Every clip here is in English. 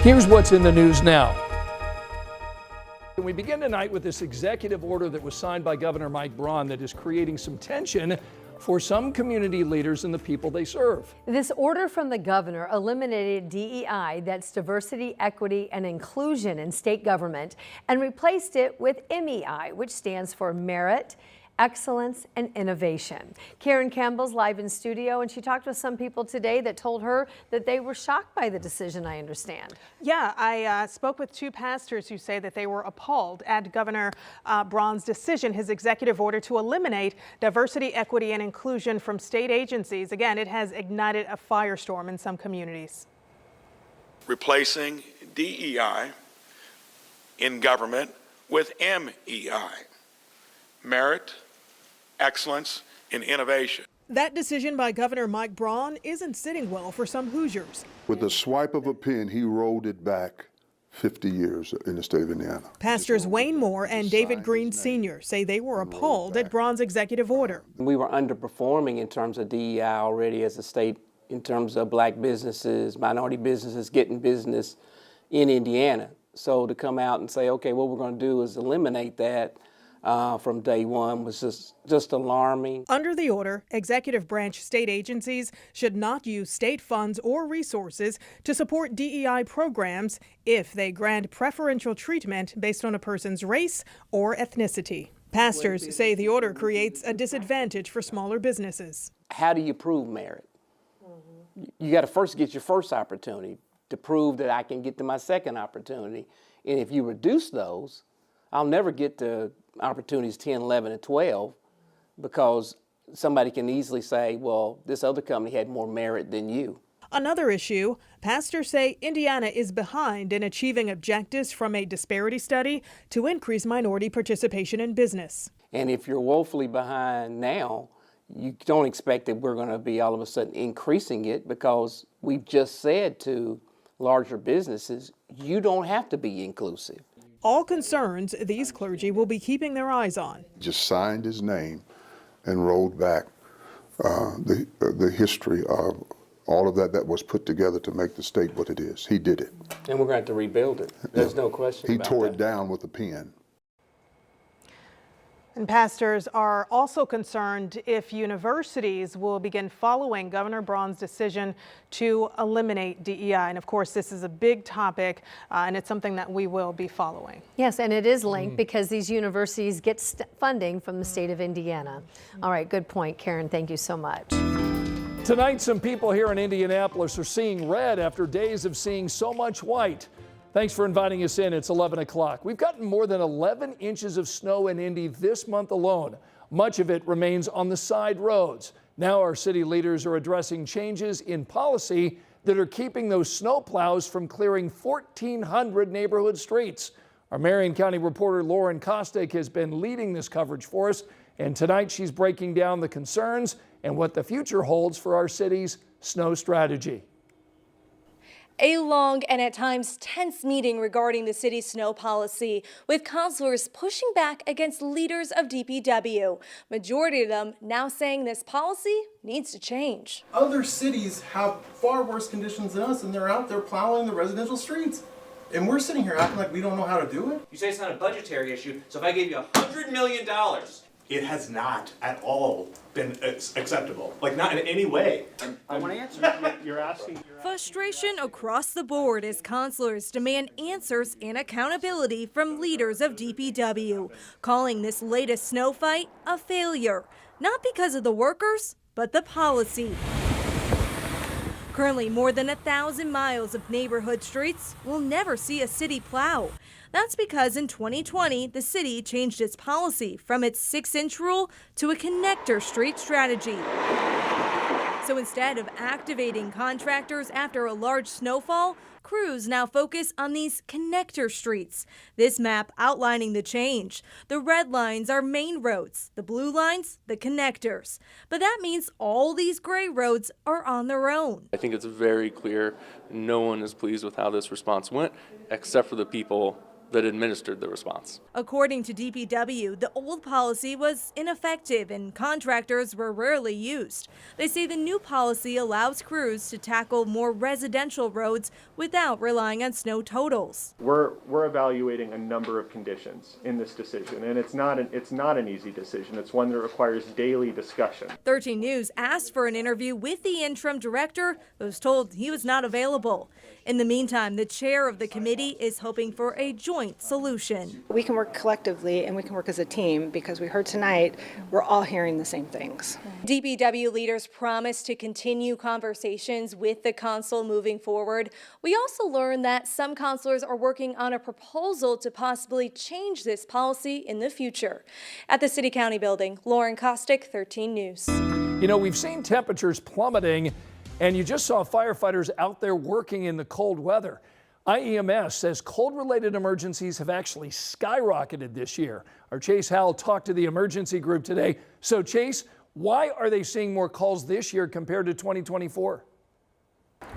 Here's what's in the news now. We begin tonight with this executive order that was signed by Governor Mike Braun that is creating some tension for some community leaders and the people they serve. This order from the governor eliminated DEI, that's diversity, equity, and inclusion in state government, and replaced it with MEI, which stands for merit, excellence, and innovation. Karen Campbell's live in studio, and she talked with some people today that told her that they were shocked by the decision, I understand. Yeah, I spoke with two pastors who say that they were appalled at Governor Braun's decision, his executive order to eliminate diversity, equity, and inclusion from state agencies. Again, it has ignited a firestorm in some communities. Replacing DEI in government with MEI, merit, excellence, and innovation. That decision by Governor Mike Braun isn't sitting well for some Hoosiers. With the swipe of a pen, he rolled it back 50 years in the state of Indiana. Pastors Wayne Moore and David Green Sr. say they were appalled at Braun's executive order. We were underperforming in terms of DEI already as a state, in terms of black businesses, minority businesses getting business in Indiana. So to come out and say, okay, what we're going to do is eliminate that from day one was just alarming. Under the order, executive branch state agencies should not use state funds or resources to support DEI programs if they grant preferential treatment based on a person's race or ethnicity. Pastors say the order creates a disadvantage for smaller businesses. How do you prove merit? You got to first get your first opportunity to prove that I can get to my second opportunity. And if you reduce those, I'll never get to opportunities 10, 11, and 12 because somebody can easily say, well, this other company had more merit than you. Another issue, pastors say Indiana is behind in achieving objectives from a disparity study to increase minority participation in business. And if you're woefully behind now, you don't expect that we're going to be all of a sudden increasing it because we've just said to larger businesses, you don't have to be inclusive. All concerns these clergy will be keeping their eyes on. Just signed his name and rolled back the history of all of that was put together to make the state what it is. He did it. And we're going to have to rebuild it. There's no question about that. He tore it down with a pen. And pastors are also concerned if universities will begin following Governor Braun's decision to eliminate DEI. And of course, this is a big topic and it's something that we will be following. Yes, and it is linked because these universities get funding from the state of Indiana. All right, good point, Karen. Thank you so much. Tonight, some people here in Indianapolis are seeing red after days of seeing so much white. Thanks for inviting us in. It's 11 o'clock. We've gotten more than 11 inches of snow in Indy this month alone. Much of it remains on the side roads. Now our city leaders are addressing changes in policy that are keeping those snow plows from clearing 1,400 neighborhood streets. Our Marion County reporter Lauren Kostek has been leading this coverage for us, and tonight she's breaking down the concerns and what the future holds for our city's snow strategy. A long and at times tense meeting regarding the city's snow policy, with councilors pushing back against leaders of DPW. Majority of them now saying this policy needs to change. Other cities have far worse conditions than us, and they're out there plowing the residential streets. And we're sitting here acting like we don't know how to do it. You say it's not a budgetary issue, so if I gave you $100 million, it has not at all been acceptable, like not in any way. I want to answer. You're asking. Frustration across the board as councilors demand answers and accountability from leaders of DPW, calling this latest snow fight a failure, not because of the workers, but the policy. Currently, more than 1,000 miles of neighborhood streets will never see a city plow. That's because in 2020, the city changed its policy from its 6-inch rule to a connector street strategy. So instead of activating contractors after a large snowfall, crews now focus on these connector streets. This map outlining the change. The red lines are main roads, the blue lines, the connectors. But that means all these gray roads are on their own. I think it's very clear no one is pleased with how this response went, except for the people that administered the response. According to DPW, the old policy was ineffective and contractors were rarely used. They say the new policy allows crews to tackle more residential roads without relying on snow totals. We're evaluating a number of conditions in this decision, and it's not an easy decision. It's one that requires daily discussion. 13 News asked for an interview with the interim director, but was told he was not available. In the meantime, the chair of the committee is hoping for a joint solution. We can work collectively and we can work as a team because we heard tonight we're all hearing the same things. DPW leaders promise to continue conversations with the council moving forward. We also learned that some councilors are working on a proposal to possibly change this policy in the future. At the City County building, Lauren Kostick, 13 News. You know, we've seen temperatures plummeting, and you just saw firefighters out there working in the cold weather. IEMS says cold-related emergencies have actually skyrocketed this year. Our Chase Howell talked to the emergency group today. So, Chase, why are they seeing more calls this year compared to 2024?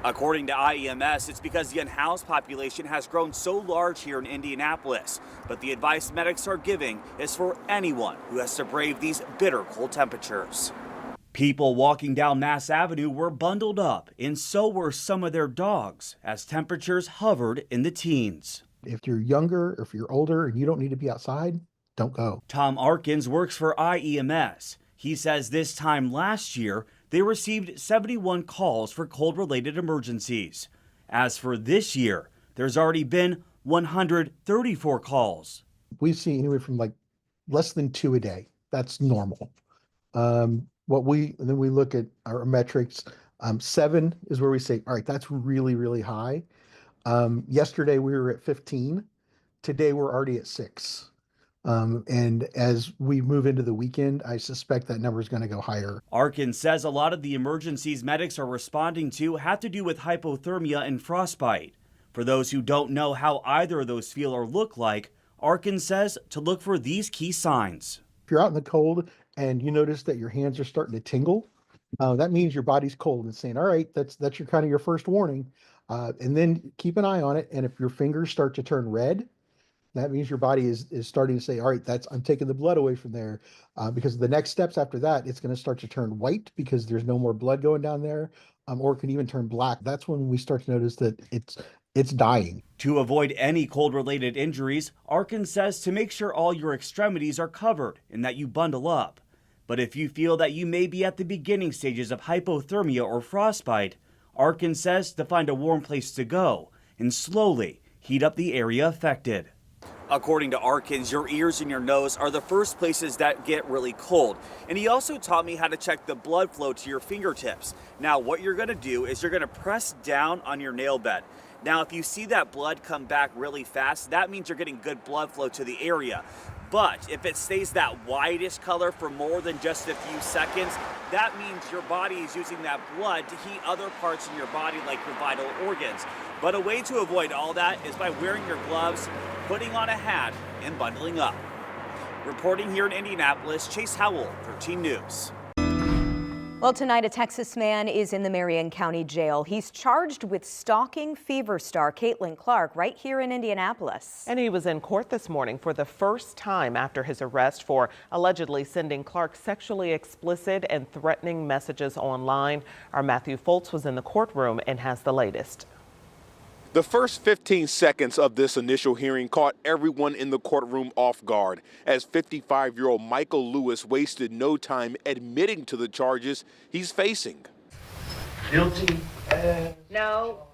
According to IEMS, it's because the unhoused population has grown so large here in Indianapolis. But the advice medics are giving is for anyone who has to brave these bitter cold temperatures. People walking down Mass Avenue were bundled up, and so were some of their dogs, as temperatures hovered in the teens. If you're younger, or if you're older and you don't need to be outside, don't go. Tom Arkins works for IEMS. He says this time last year, they received 71 calls for cold-related emergencies. As for this year, there's already been 134 calls. We see anywhere from like less than 2 a day. That's normal. Then we look at our metrics. 7 is where we say, all right, that's really, really high. Yesterday we were at 15. Today we're already at 6. And as we move into the weekend, I suspect that number is going to go higher. Arkin says a lot of the emergencies medics are responding to have to do with hypothermia and frostbite. For those who don't know how either of those feel or look like, Arkin says to look for these key signs. If you're out in the cold and you notice that your hands are starting to tingle, that means your body's cold and saying, all right, that's your kind of your first warning. And then keep an eye on it. And if your fingers start to turn red, that means your body is starting to say, all right, I'm taking the blood away from there. Because the next steps after that, it's going to start to turn white because there's no more blood going down there, or it can even turn black. That's when we start to notice that it's dying. To avoid any cold-related injuries, Arkin says to make sure all your extremities are covered and that you bundle up. But if you feel that you may be at the beginning stages of hypothermia or frostbite, Arkin says to find a warm place to go and slowly heat up the area affected. According to Arkins, your ears and your nose are the first places that get really cold. And he also taught me how to check the blood flow to your fingertips. Now, what you're going to do is you're going to press down on your nail bed. Now, if you see that blood come back really fast, that means you're getting good blood flow to the area. But if it stays that whitish color for more than just a few seconds, that means your body is using that blood to heat other parts in your body like your vital organs. But a way to avoid all that is by wearing your gloves, putting on a hat, and bundling up. Reporting here in Indianapolis, Chase Howell, 13 News. Well, tonight a Texas man is in the Marion County Jail. He's charged with stalking Fever star Caitlin Clark right here in Indianapolis. And he was in court this morning for the first time after his arrest for allegedly sending Clark sexually explicit and threatening messages online. Our Matthew Foltz was in the courtroom and has the latest. The first 15 seconds of this initial hearing caught everyone in the courtroom off guard, as 55-year-old Michael Lewis wasted no time admitting to the charges he's facing. Guilty? No,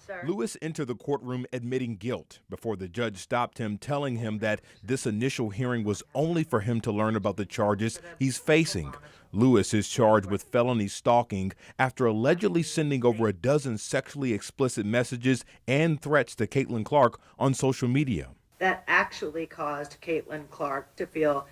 sir. Lewis entered the courtroom admitting guilt before the judge stopped him, telling him that this initial hearing was only for him to learn about the charges he's facing. Lewis is charged with felony stalking after allegedly sending over a dozen sexually explicit messages and threats to Caitlin Clark on social media. That actually caused Caitlin Clark to feel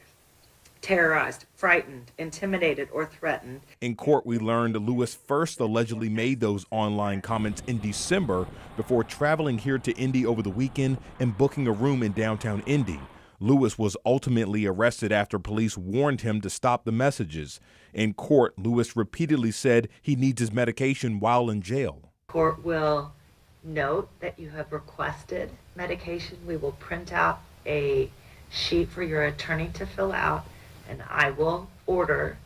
terrorized, frightened, intimidated, or threatened. In court, we learned Lewis first allegedly made those online comments in December before traveling here to Indy over the weekend and booking a room in downtown Indy. Lewis was ultimately arrested after police warned him to stop the messages. In court, Lewis repeatedly said he needs his medication while in jail. Court will note that you have requested medication. We will print out a sheet for your attorney to fill out, and I will order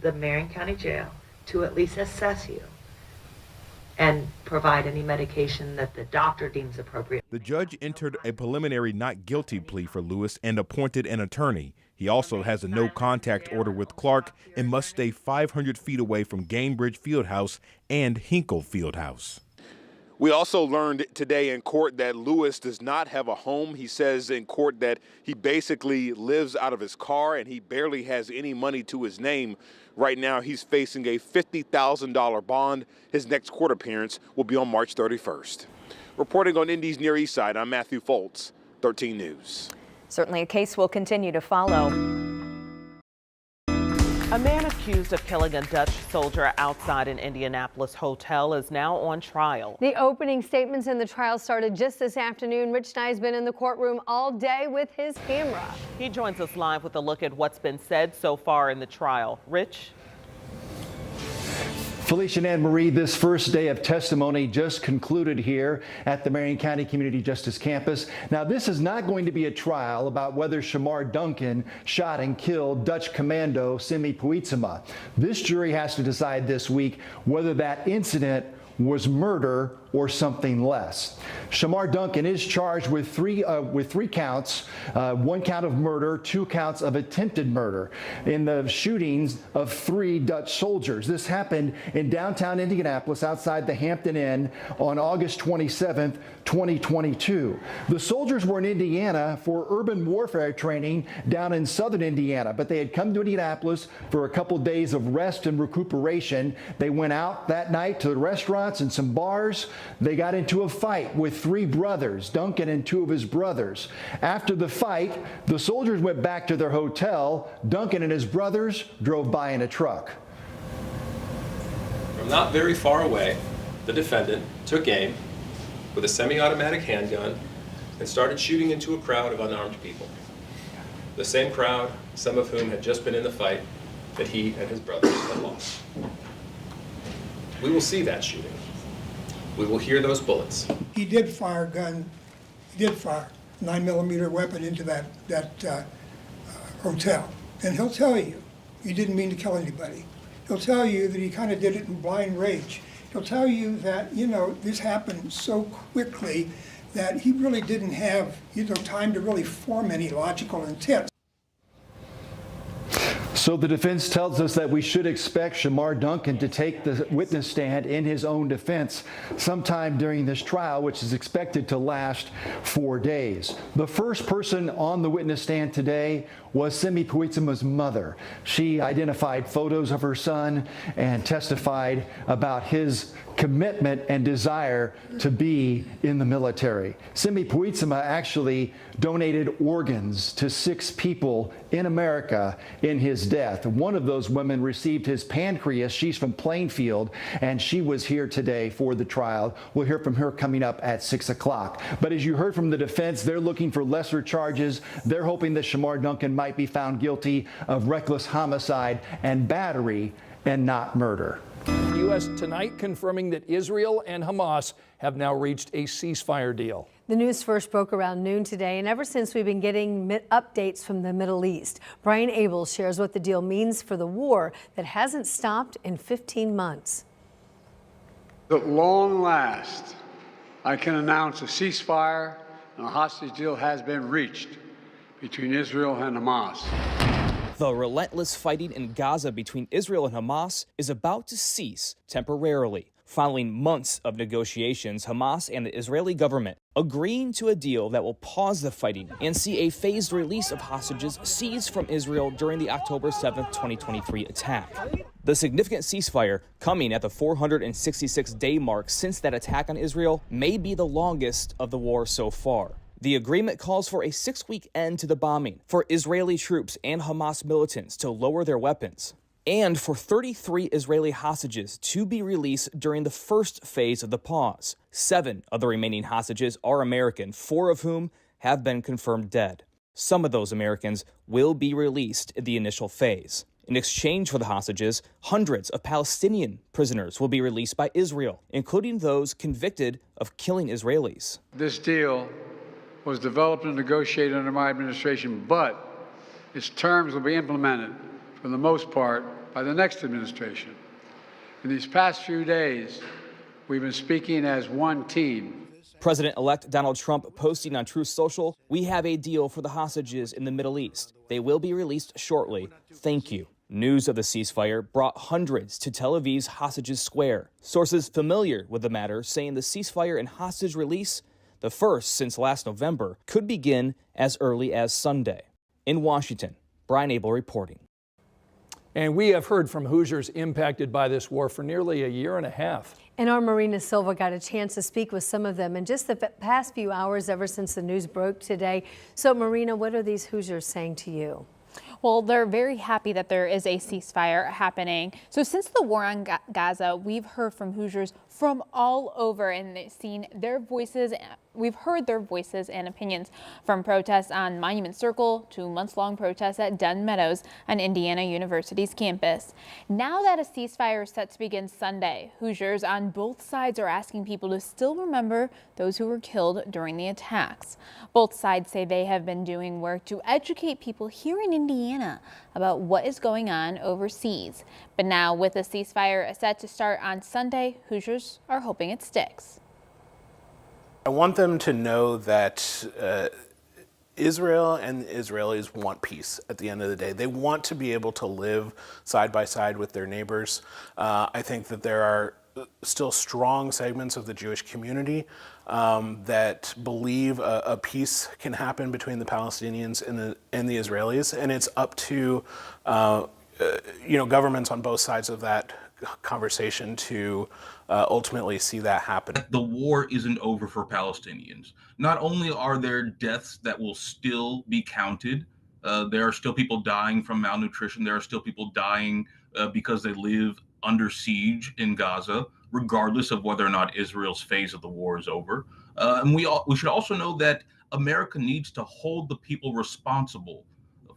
the Marion County Jail to at least assess you and provide any medication that the doctor deems appropriate. The judge entered a preliminary not guilty plea for Lewis and appointed an attorney. He also has a no-contact order with Clark and must stay 500 feet away from Gamebridge Fieldhouse and Hinkle Fieldhouse. We also learned today in court that Lewis does not have a home. He says in court that he basically lives out of his car and he barely has any money to his name. Right now, he's facing a $50,000 bond. His next court appearance will be on March 31st. Reporting on Indy's Near East Side, I'm Matthew Foltz, 13 News. Certainly a case we'll continue to follow. A man accused of killing a Dutch soldier outside an Indianapolis hotel is now on trial. The opening statements in the trial started just this afternoon. Rich Nye's been in the courtroom all day with his camera. He joins us live with a look at what's been said so far in the trial. Rich? Felicia and Anne Marie, this first day of testimony just concluded here at the Marion County Community Justice Campus. Now, this is not going to be a trial about whether Shamar Duncan shot and killed Dutch commando Simi Puitsema. This jury has to decide this week whether that incident was murder or something less. Shamar Duncan is charged with three counts, 1 count of murder, 2 counts of attempted murder in the shootings of 3 Dutch soldiers. This happened in downtown Indianapolis outside the Hampton Inn on August 27th, 2022. The soldiers were in Indiana for urban warfare training down in southern Indiana, but they had come to Indianapolis for a couple days of rest and recuperation. They went out that night to the restaurants and some bars. They got into a fight with 3 brothers, Duncan and 2 of his brothers. After the fight, the soldiers went back to their hotel. Duncan and his brothers drove by in a truck. From not very far away, the defendant took aim with a semi-automatic handgun and started shooting into a crowd of unarmed people. The same crowd, some of whom had just been in the fight that he and his brothers had lost. We will see that shooting. We will hear those bullets. He did fire a 9mm weapon into that hotel. And he'll tell you, he didn't mean to kill anybody. He'll tell you that he kind of did it in blind rage. He'll tell you that, this happened so quickly that he really didn't have, time to really form any logical intent. So the defense tells us that we should expect Shamar Duncan to take the witness stand in his own defense sometime during this trial, which is expected to last 4 days. The first person on the witness stand today was Simi Puitsema's mother. She identified photos of her son and testified about his commitment and desire to be in the military. Simi Puitsema actually donated organs to 6 people in America in his death. One of those women received his pancreas. She's from Plainfield, and she was here today for the trial. We'll hear from her coming up at 6 o'clock. But as you heard from the defense, they're looking for lesser charges. They're hoping that Shamar Duncan might be found guilty of reckless homicide and battery and not murder. The U.S. tonight confirming that Israel and Hamas have now reached a ceasefire deal. The news first broke around noon today, and ever since we've been getting updates from the Middle East. Brian Abel shares what the deal means for the war that hasn't stopped in 15 months. At long last, I can announce a ceasefire and a hostage deal has been reached between Israel and Hamas. The relentless fighting in Gaza between Israel and Hamas is about to cease temporarily. Following months of negotiations, Hamas and the Israeli government agreeing to a deal that will pause the fighting and see a phased release of hostages seized from Israel during the October 7, 2023 attack. The significant ceasefire, coming at the 466-day mark since that attack on Israel, may be the longest of the war so far. The agreement calls for a 6-week end to the bombing, for Israeli troops and Hamas militants to lower their weapons, and for 33 Israeli hostages to be released during the first phase of the pause. 7 of the remaining hostages are American, 4 of whom have been confirmed dead. Some of those Americans will be released in the initial phase. In exchange for the hostages, hundreds of Palestinian prisoners will be released by Israel, including those convicted of killing Israelis. This deal was developed and negotiated under my administration, but its terms will be implemented, for the most part, by the next administration. In these past few days, we've been speaking as one team. President-elect Donald Trump posting on Truth Social, "We have a deal for the hostages in the Middle East. They will be released shortly. Thank you." News of the ceasefire brought hundreds to Tel Aviv's Hostages Square. Sources familiar with the matter saying the ceasefire and hostage release, the first since last November, could begin as early as Sunday. In Washington, Brian Abel reporting. And we have heard from Hoosiers impacted by this war for nearly a year and a half. And our Marina Silva got a chance to speak with some of them in just the past few hours ever since the news broke today. So Marina, what are these Hoosiers saying to you? Well, they're very happy that there is a ceasefire happening. So since the war on Gaza, we've heard from Hoosiers from all over and seen their voices. We've heard their voices and opinions, from protests on Monument Circle to months-long protests at Dunn Meadows on Indiana University's campus. Now that a ceasefire is set to begin Sunday, Hoosiers on both sides are asking people to still remember those who were killed during the attacks. Both sides say they have been doing work to educate people here in Indiana about what is going on overseas. But now, with the ceasefire set to start on Sunday, Hoosiers are hoping it sticks. I want them to know that Israel and the Israelis want peace at the end of the day. They want to be able to live side by side with their neighbors. I think that there are still strong segments of the Jewish community that believe a peace can happen between the Palestinians and the Israelis, and it's up to governments on both sides of that conversation to ultimately see that happen. The war isn't over for Palestinians. Not only are there deaths that will still be counted, there are still people dying from malnutrition, there are still people dying because they live under siege in Gaza, regardless of whether or not Israel's phase of the war is over. And we should also know that America needs to hold the people responsible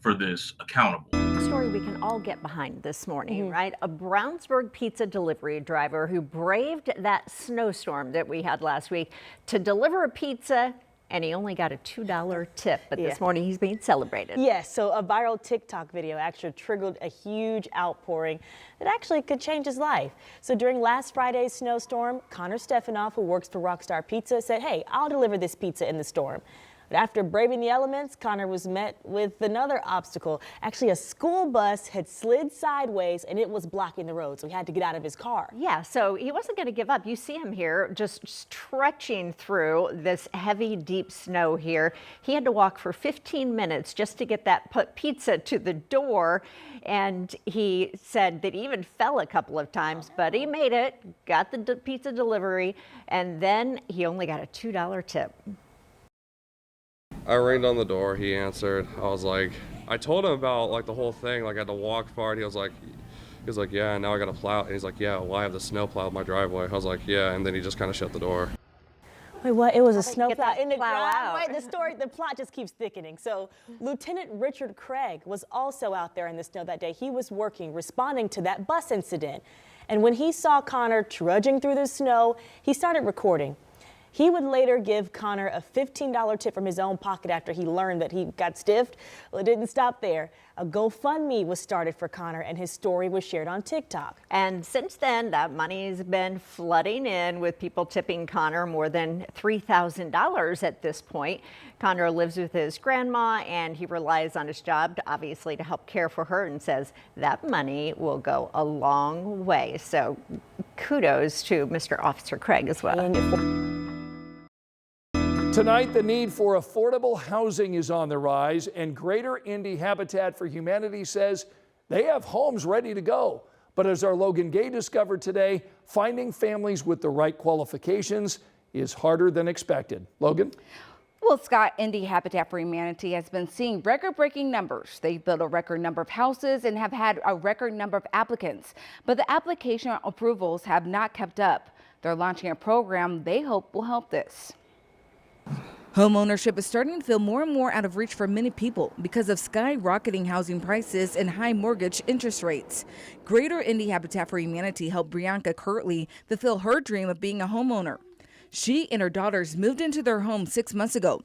for this accountable. A story we can all get behind this morning, right? A Brownsburg pizza delivery driver who braved that snowstorm that we had last week to deliver a pizza, and he only got a $2 tip, but this morning he's being celebrated. Yes, so a viral TikTok video actually triggered a huge outpouring that actually could change his life. So during last Friday's snowstorm, Connor Stefanoff, who works for Rockstar Pizza, said, "Hey, I'll deliver this pizza in the storm." But after braving the elements, Connor was met with another obstacle. Actually, a school bus had slid sideways and it was blocking the road, so he had to get out of his car. Yeah, so he wasn't going to give up. You see him here just stretching through this heavy, deep snow here. He had to walk for 15 minutes just to get that pizza to the door. And he said that he even fell a couple of times, but he made it, got the pizza delivery, and then he only got a $2 tip. I rang on the door, he answered. I told him about the whole thing, I had to walk far, and he was like, yeah, now I gotta plow. And he's like, yeah, well, I have the snow plow in my driveway. I was like, yeah, and then he just kind of shut the door. Wait, what? It was a snow plow in the driveway? The plot just keeps thickening. So Lieutenant Richard Craig was also out there in the snow that day. He was responding to that bus incident. And when he saw Connor trudging through the snow, he started recording. He would later give Connor a $15 tip from his own pocket after he learned that he got stiffed. Well, it didn't stop there. A GoFundMe was started for Connor, and his story was shared on TikTok. And since then, that money's been flooding in, with people tipping Connor more than $3,000 at this point. Connor lives with his grandma, and he relies on his job obviously to help care for her, and says that money will go a long way. So kudos to Mr. Officer Craig as well. Tonight, the need for affordable housing is on the rise, and Greater Indy Habitat for Humanity says they have homes ready to go. But as our Logan Gay discovered today, finding families with the right qualifications is harder than expected. Logan? Well, Scott, Indy Habitat for Humanity has been seeing record-breaking numbers. They've built a record number of houses and have had a record number of applicants. But the application approvals have not kept up. They're launching a program they hope will help this. Homeownership is starting to feel more and more out of reach for many people because of skyrocketing housing prices and high mortgage interest rates. Greater Indy Habitat for Humanity helped Brianka Kirtley fulfill her dream of being a homeowner. She and her daughters moved into their home 6 months ago.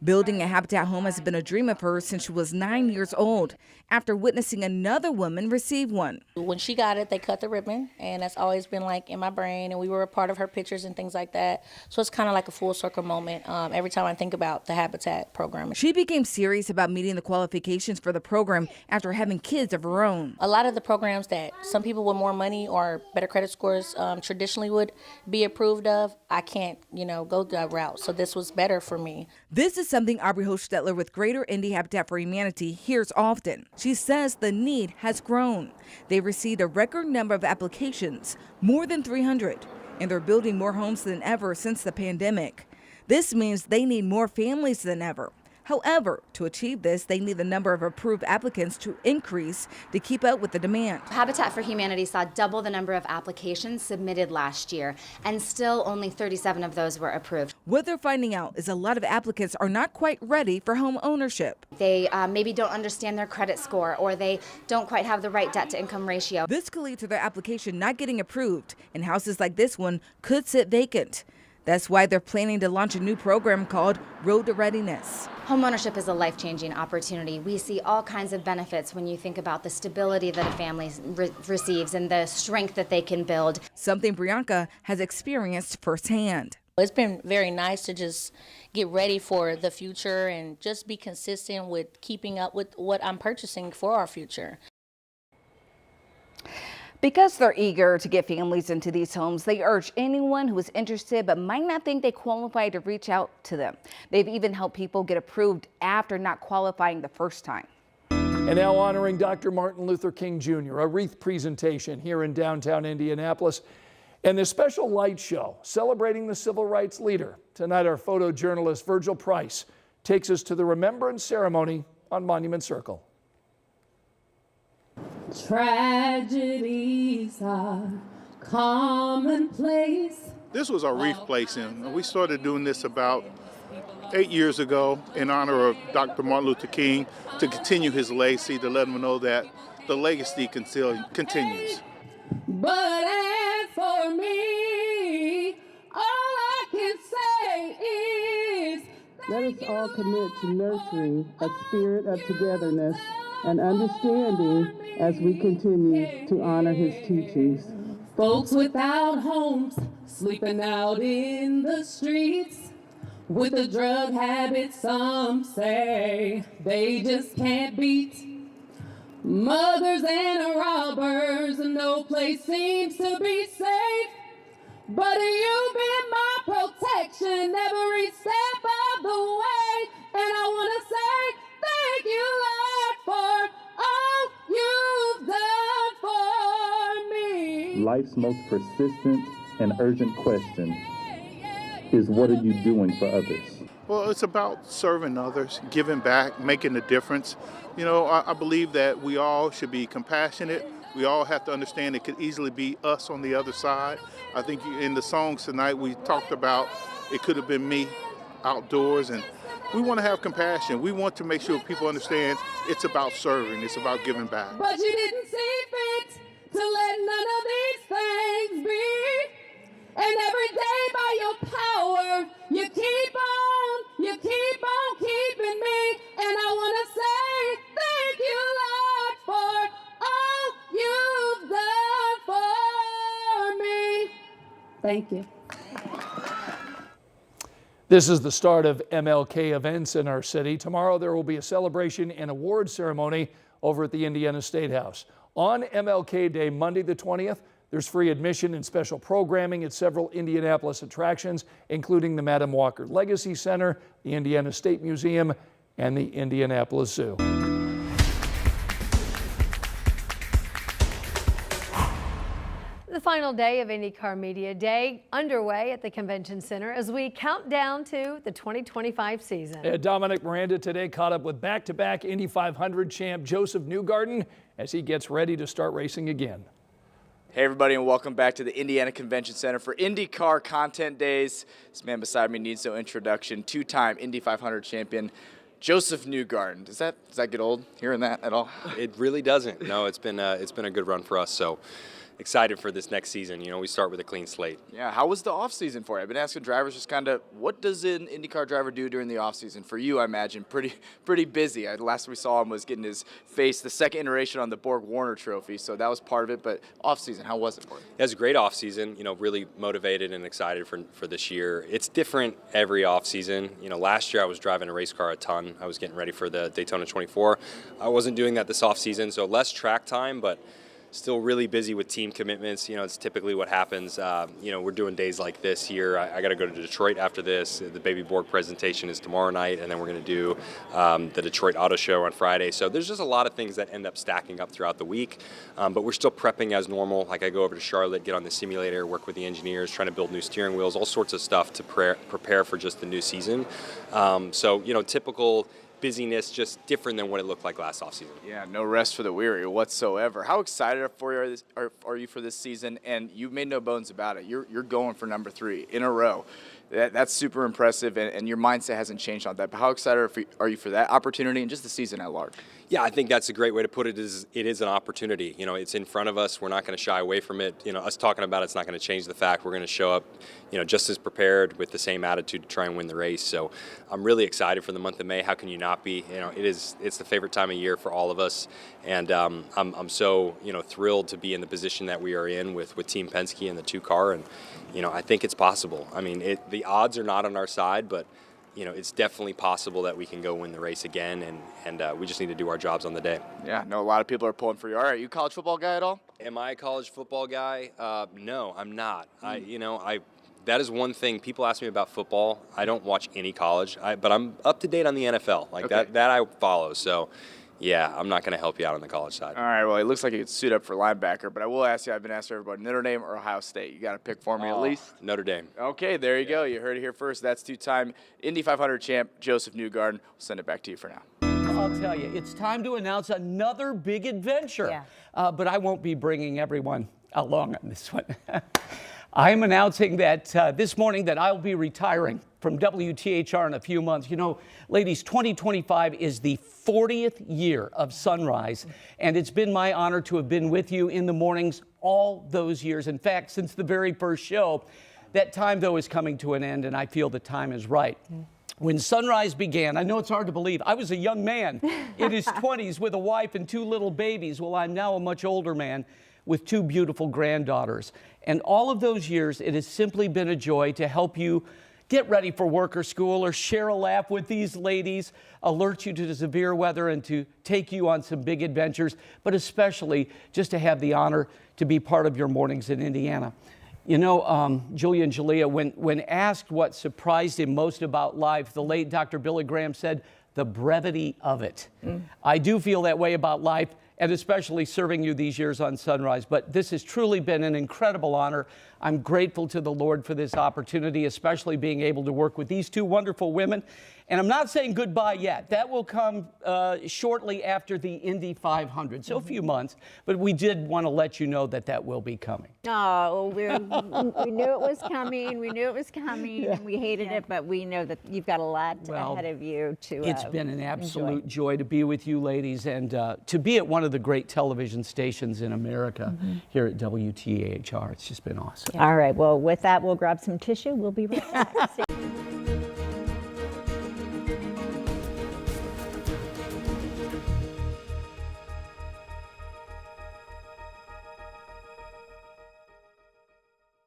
Building a Habitat home has been a dream of hers since she was 9 years old, after witnessing another woman receive one. When she got it, they cut the ribbon, and that's always been like in my brain, and we were a part of her pictures and things like that. So it's kind of like a full circle moment every time I think about the Habitat program. She became serious about meeting the qualifications for the program after having kids of her own. A lot of the programs that some people with more money or better credit scores traditionally would be approved of, I can't, go that route. So this was better for me. This is something Aubrey Hostetler with Greater Indy Habitat for Humanity hears often. She says the need has grown. They received a record number of applications, more than 300, and they're building more homes than ever since the pandemic. This means they need more families than ever. However, to achieve this, they need the number of approved applicants to increase to keep up with the demand. Habitat for Humanity saw double the number of applications submitted last year, and still only 37 of those were approved. What they're finding out is a lot of applicants are not quite ready for home ownership. They maybe don't understand their credit score, or they don't quite have the right debt to income ratio. This could lead to their application not getting approved, and houses like this one could sit vacant. That's why they're planning to launch a new program called Road to Readiness. Homeownership is a life-changing opportunity. We see all kinds of benefits when you think about the stability that a family receives and the strength that they can build. Something Brianka has experienced firsthand. It's been very nice to just get ready for the future and just be consistent with keeping up with what I'm purchasing for our future. Because they're eager to get families into these homes, they urge anyone who is interested but might not think they qualify to reach out to them. They've even helped people get approved after not qualifying the first time. And now honoring Dr. Martin Luther King Jr., a wreath presentation here in downtown Indianapolis, and this special light show celebrating the civil rights leader. Tonight, our photojournalist Virgil Price takes us to the Remembrance Ceremony on Monument Circle. Tragedies are commonplace. This was our wreath placing. We started doing this about 8 years ago in honor of Dr. Martin Luther King, to continue his legacy, to let him know that the legacy continues. But as for me, all I can say is, let us all commit to nurturing a spirit of togetherness and understanding as we continue to honor his teachings. Folks without homes, sleeping out in the streets, with a drug habit some say they just can't beat. Mothers and robbers, no place seems to be safe. But you've been my protection every step of the way. And I want to say thank you, Lord, for all you've done for me. Life's most persistent and urgent question is, what are you doing for others? Well, it's about serving others, giving back, making a difference. You know, I believe that we all should be compassionate. We all have to understand it could easily be us on the other side. I think in the songs tonight we talked about it could have been me outdoors, and we want to have compassion. We want to make sure people understand it's about serving, it's about giving back. But you didn't see fit to let none of these things be. And every day by your power, you keep on keeping me. And I want to say thank you, Lord, for all you've done for me. Thank you. This is the start of MLK events in our city. Tomorrow there will be a celebration and award ceremony over at the Indiana State House. On MLK Day, Monday the 20th, there's free admission and special programming at several Indianapolis attractions, including the Madam Walker Legacy Center, the Indiana State Museum, and the Indianapolis Zoo. The final day of IndyCar Media Day underway at the Convention Center as we count down to the 2025 season. Dominic Miranda today caught up with back-to-back Indy 500 champ Joseph Newgarden as he gets ready to start racing again. Hey everybody, and welcome back to the Indiana Convention Center for IndyCar Content Days. This man beside me needs no introduction. Two-time Indy 500 champion, Joseph Newgarden. Does that get old hearing that at all? It really doesn't. No, it's been a good run for us. So excited for this next season. You know, we start with a clean slate. Yeah, how was the off season for you? I've been asking drivers just kind of what does an IndyCar driver do during the off season? For you, I imagine pretty busy. Last we saw him was getting his face the second iteration on the Borg Warner Trophy, so that was part of it. But off season, how was it for you? It was a great off season. You know, really motivated and excited for this year. It's different every off season. You know, last year I was driving a race car a ton. I was getting ready for the Daytona 24. I wasn't doing that this off season, so less track time, but still really busy with team commitments. You know, it's typically what happens. You know, we're doing days like this here. I got to go to Detroit after this. The Baby Borg presentation is tomorrow night, and then we're going to do the Detroit Auto Show on Friday. So there's just a lot of things that end up stacking up throughout the week. But we're still prepping as normal. Like I go over to Charlotte, get on the simulator, work with the engineers, trying to build new steering wheels, all sorts of stuff to prepare for just the new season. So, you know, typical busyness, just different than what it looked like last offseason. Yeah, no rest for the weary whatsoever. How excited are you for this season? And you've made no bones about it. You're going for number 3 in a row. That's super impressive, and your mindset hasn't changed on that. But how excited are you for that opportunity and just the season at large? Yeah, I think that's a great way to put it. It is an opportunity. You know, it's in front of us. We're not going to shy away from it. You know, us talking about it's not going to change the fact we're going to show up, you know, just as prepared with the same attitude to try and win the race. So I'm really excited for the month of May. How can you not be? You know, it's the favorite time of year for all of us, and I'm so, you know, thrilled to be in the position that we are in with Team Penske and the 2 car, and you know, I think it's possible. I mean, the odds are not on our side, but you know, it's definitely possible that we can go win the race again, and we just need to do our jobs on the day. Yeah, no, a lot of people are pulling for you. All right, you a college football guy at all? Am I a college football guy? No, I'm not. That is one thing. People ask me about football. I don't watch any college, but I'm up to date on the NFL. Like Okay. that I follow. So, yeah, I'm not going to help you out on the college side. All right, well, it looks like you could suit up for linebacker, but I will ask you, I've been asked everybody, Notre Dame or Ohio State? You got to pick for me at least? Notre Dame. Okay, there you go. You heard it here first. That's 2-time Indy 500 champ Joseph Newgarden. We'll send it back to you for now. I'll tell you, it's time to announce another big adventure. But I won't be bringing everyone along on this one. I'm announcing that this morning that I'll be retiring from WTHR in a few months. You know, ladies, 2025 is the 40th year of Sunrise, and it's been my honor to have been with you in the mornings all those years. In fact, since the very first show. That time, though, is coming to an end, and I feel the time is right. When Sunrise began, I know it's hard to believe, I was a young man in his 20s with a wife and 2 little babies. Well, I'm now a much older man with 2 beautiful granddaughters. And all of those years, it has simply been a joy to help you get ready for work or school, or share a laugh with these ladies, alert you to the severe weather, and to take you on some big adventures, but especially just to have the honor to be part of your mornings in Indiana. You know, Julia and Julia, when asked what surprised him most about life, the late Dr. Billy Graham said, the brevity of it. I do feel that way about life, and especially serving you these years on Sunrise. But this has truly been an incredible honor. I'm grateful to the Lord for this opportunity, especially being able to work with these 2 wonderful women. And I'm not saying goodbye yet. That will come shortly after the Indy 500, so a few months. But we did want to let you know that that will be coming. Oh, we knew it was coming. We knew it was coming, and we hated it, but we know that you've got a lot ahead of you to It's been an absolute joy to be with you ladies, and to be at one of the great television stations in America here at WTAHR. It's just been awesome. All right, well, with that, we'll grab some tissue. We'll be right back.